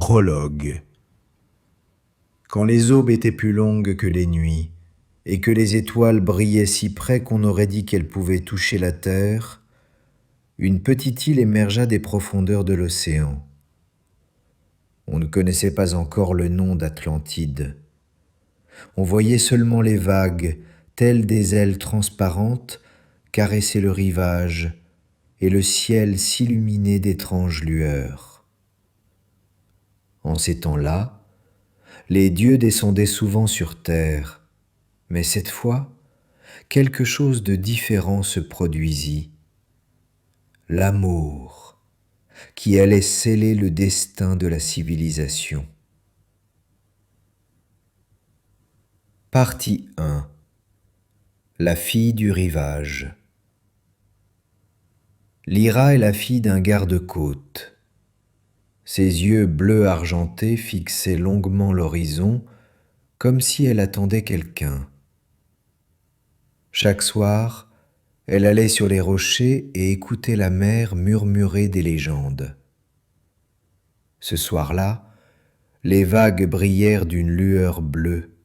Prologue. Quand les aubes étaient plus longues que les nuits, et que les étoiles brillaient si près qu'on aurait dit qu'elles pouvaient toucher la terre, une petite île émergea des profondeurs de l'océan. On ne connaissait pas encore le nom d'Atlantide. On voyait seulement les vagues, telles des ailes transparentes, caresser le rivage, et le ciel s'illuminer d'étranges lueurs. En ces temps-là, les dieux descendaient souvent sur terre, mais cette fois, quelque chose de différent se produisit. L'amour, qui allait sceller le destin de la civilisation. Partie 1. La fille du rivage. Lyra est la fille d'un garde-côte. Ses yeux bleus argentés fixaient longuement l'horizon, comme si elle attendait quelqu'un. Chaque soir, elle allait sur les rochers et écoutait la mer murmurer des légendes. Ce soir-là, les vagues brillèrent d'une lueur bleue.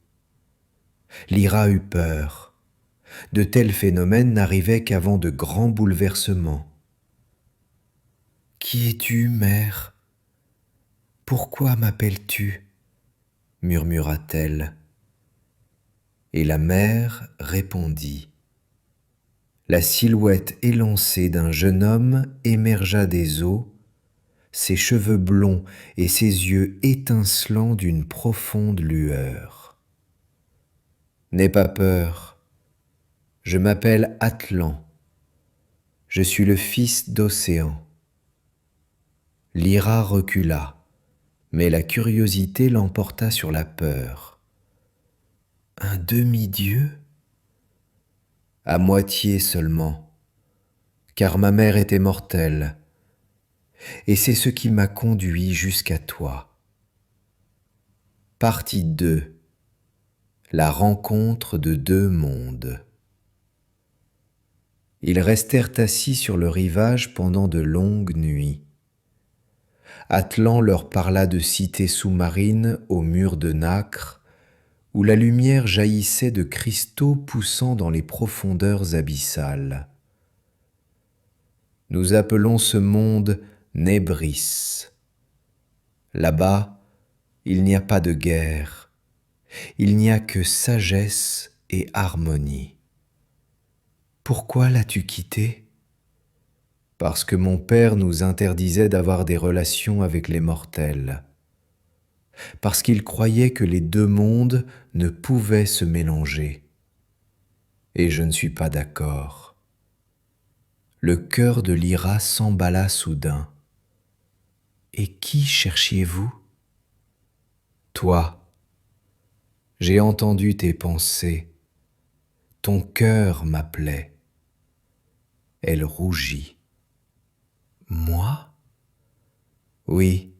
Lyra eut peur. De tels phénomènes n'arrivaient qu'avant de grands bouleversements. « Qui es-tu, mère ? Pourquoi m'appelles-tu » murmura-t-elle. Et la mer répondit. La silhouette élancée d'un jeune homme émergea des eaux, ses cheveux blonds et ses yeux étincelants d'une profonde lueur. « N'aie pas peur, je m'appelle Atlan, je suis le fils d'Océan. » Lyra recula, mais la curiosité l'emporta sur la peur. « Un demi-dieu ? » À moitié seulement, car ma mère était mortelle, et c'est ce qui m'a conduit jusqu'à toi. Partie 2. La rencontre de deux mondes. Ils restèrent assis sur le rivage pendant de longues nuits. Atlan leur parla de cités sous-marines aux murs de nacre, où la lumière jaillissait de cristaux poussant dans les profondeurs abyssales. Nous appelons ce monde Nébris. Là-bas, il n'y a pas de guerre, il n'y a que sagesse et harmonie. Pourquoi l'as-tu quitté ? Parce que mon père nous interdisait d'avoir des relations avec les mortels. Parce qu'il croyait que les deux mondes ne pouvaient se mélanger. Et je ne suis pas d'accord. Le cœur de Lyra s'emballa soudain. Et qui cherchiez-vous ? Toi. J'ai entendu tes pensées. Ton cœur m'appelait. Elle rougit. Moi ? Oui.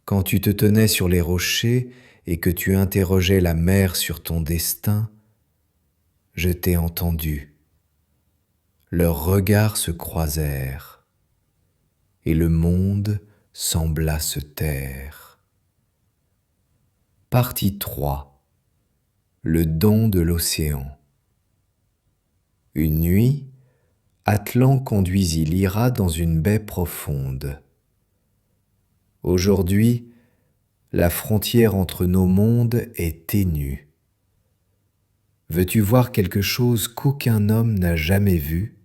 Quand tu te tenais sur les rochers et que tu interrogeais la mer sur ton destin, je t'ai entendu. Leurs regards se croisèrent, et le monde sembla se taire. Partie 3. Le don de l'océan. Une nuit, Atlan conduisit Lyra dans une baie profonde. Aujourd'hui, la frontière entre nos mondes est ténue. Veux-tu voir quelque chose qu'aucun homme n'a jamais vu ?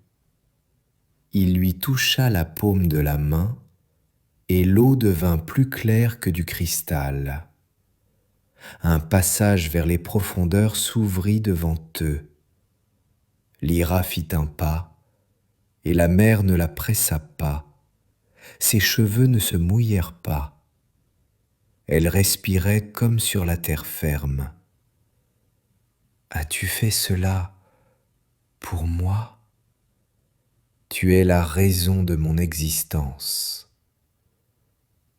Il lui toucha la paume de la main, et l'eau devint plus claire que du cristal. Un passage vers les profondeurs s'ouvrit devant eux. Lyra fit un pas, et la mer ne la pressa pas. Ses cheveux ne se mouillèrent pas. Elle respirait comme sur la terre ferme. As-tu fait cela pour moi ? Tu es la raison de mon existence.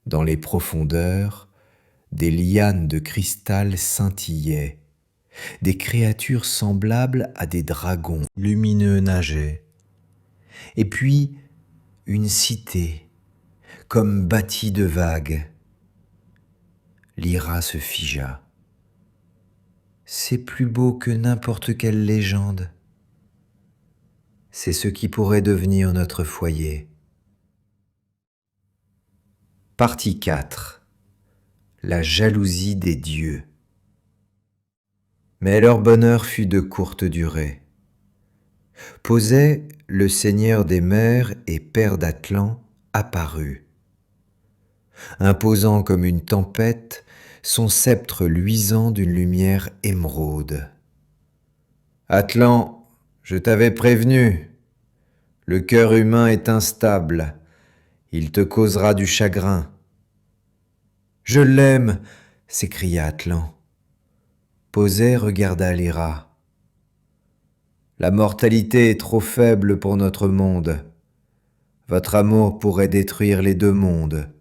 Dans les profondeurs, des lianes de cristal scintillaient. Des créatures semblables à des dragons lumineux nageaient. Et puis, une cité, comme bâtie de vagues. Lyra se figea. C'est plus beau que n'importe quelle légende. C'est ce qui pourrait devenir notre foyer. Partie 4. La jalousie des dieux. Mais leur bonheur fut de courte durée. Posé, le seigneur des mers et père d'Atlan, apparut. Imposant comme une tempête, son sceptre luisant d'une lumière émeraude. Atlan, je t'avais prévenu, le cœur humain est instable, il te causera du chagrin. Je l'aime, s'écria Atlan. Posé regarda Lyra. La mortalité est trop faible pour notre monde. Votre amour pourrait détruire les deux mondes.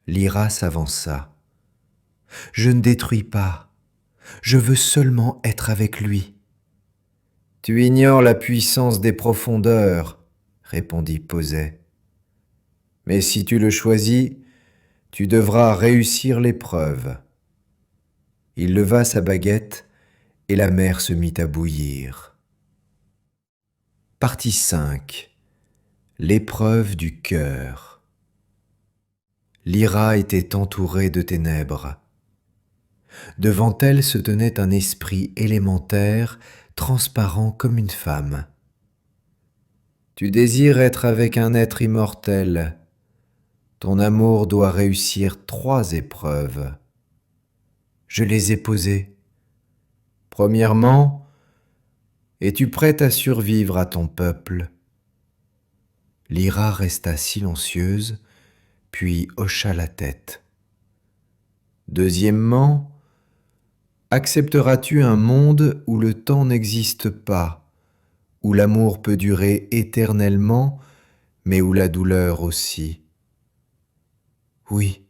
Lyra s'avança. Je ne détruis pas. Je veux seulement être avec lui. Tu ignores la puissance des profondeurs, répondit Posé. Mais si tu le choisis, tu devras réussir l'épreuve. Il leva sa baguette et la mer se mit à bouillir. Partie 5. L'épreuve du cœur. Lyra était entourée de ténèbres. Devant elle se tenait un esprit élémentaire, transparent comme une femme. Tu désires être avec un être immortel. Ton amour doit réussir 3 épreuves. Je les ai posées. Premièrement, es-tu prête à survivre à ton peuple? Lyra resta silencieuse, puis hocha la tête. Deuxièmement, accepteras-tu un monde où le temps n'existe pas, où l'amour peut durer éternellement, mais où la douleur aussi? Oui.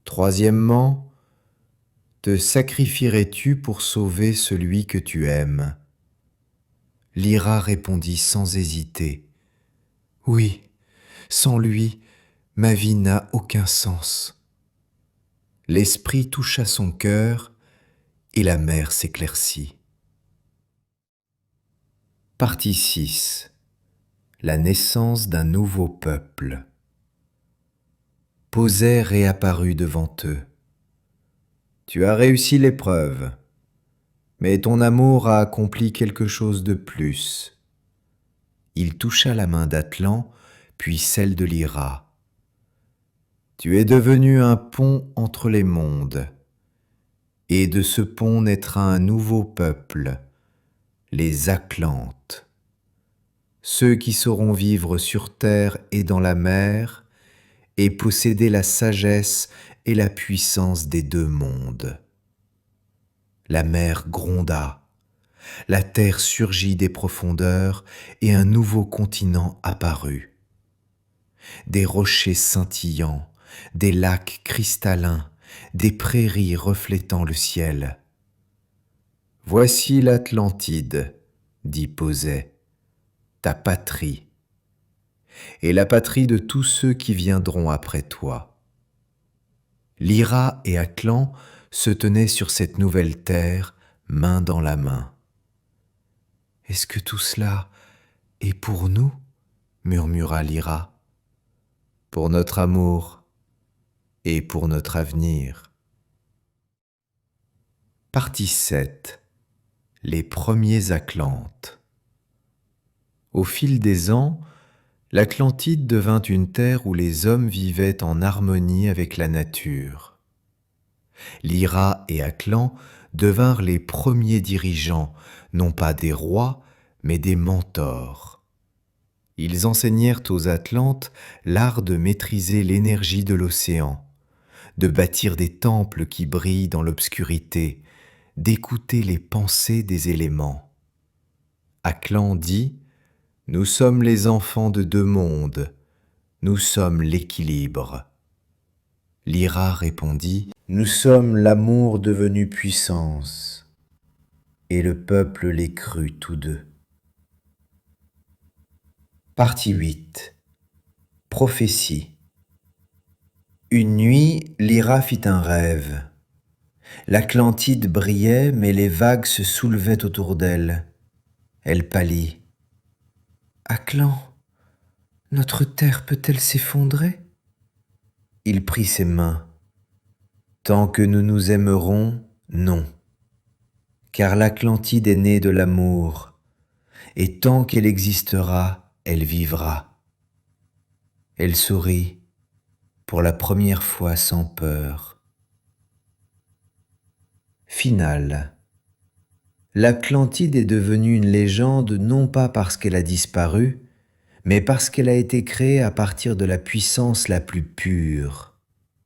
Troisièmement, te sacrifierais-tu pour sauver celui que tu aimes? Lyra répondit sans hésiter. Oui, sans lui, ma vie n'a aucun sens. L'esprit toucha son cœur et la mer s'éclaircit. Partie 6. La naissance d'un nouveau peuple. Posé réapparut devant eux. Tu as réussi l'épreuve, mais ton amour a accompli quelque chose de plus. Il toucha la main d'Atlan, puis celle de Lyra. Tu es devenu un pont entre les mondes, et de ce pont naîtra un nouveau peuple, les Atlantes, ceux qui sauront vivre sur terre et dans la mer, et posséder la sagesse et la puissance des deux mondes. La mer gronda, la terre surgit des profondeurs, et un nouveau continent apparut. Des rochers scintillants, des lacs cristallins, des prairies reflétant le ciel. Voici l'Atlantide, dit Posé, ta patrie, et la patrie de tous ceux qui viendront après toi. Lyra et Atlan se tenaient sur cette nouvelle terre, main dans la main. Est-ce que tout cela est pour nous? Murmura Lyra. Pour notre amour et pour notre avenir. Partie 7. Les premiers Atlantes. Au fil des ans, l'Atlantide devint une terre où les hommes vivaient en harmonie avec la nature. Lyra et Atlan devinrent les premiers dirigeants, non pas des rois, mais des mentors. Ils enseignèrent aux Atlantes l'art de maîtriser l'énergie de l'océan, de bâtir des temples qui brillent dans l'obscurité, d'écouter les pensées des éléments. Atlan dit « Nous sommes les enfants de deux mondes, nous sommes l'équilibre ». Lyra répondit « Nous sommes l'amour devenu puissance ». Et le peuple les crut tous deux. Partie 8. Prophétie. Une nuit, Lyra fit un rêve. L'Atlantide brillait, mais les vagues se soulevaient autour d'elle. Elle pâlit. « Atlan, notre terre peut-elle s'effondrer ?» Il prit ses mains. « Tant que nous nous aimerons, non. Car l'Atlantide est née de l'amour, et tant qu'elle existera, elle vivra. » Elle sourit, pour la première fois sans peur. Finale. L'Atlantide est devenue une légende non pas parce qu'elle a disparu, mais parce qu'elle a été créée à partir de la puissance la plus pure,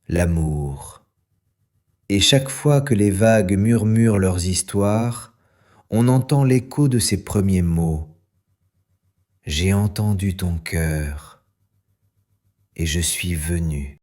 l'amour. Et chaque fois que les vagues murmurent leurs histoires, on entend l'écho de ces premiers mots. J'ai entendu ton cœur et je suis venu.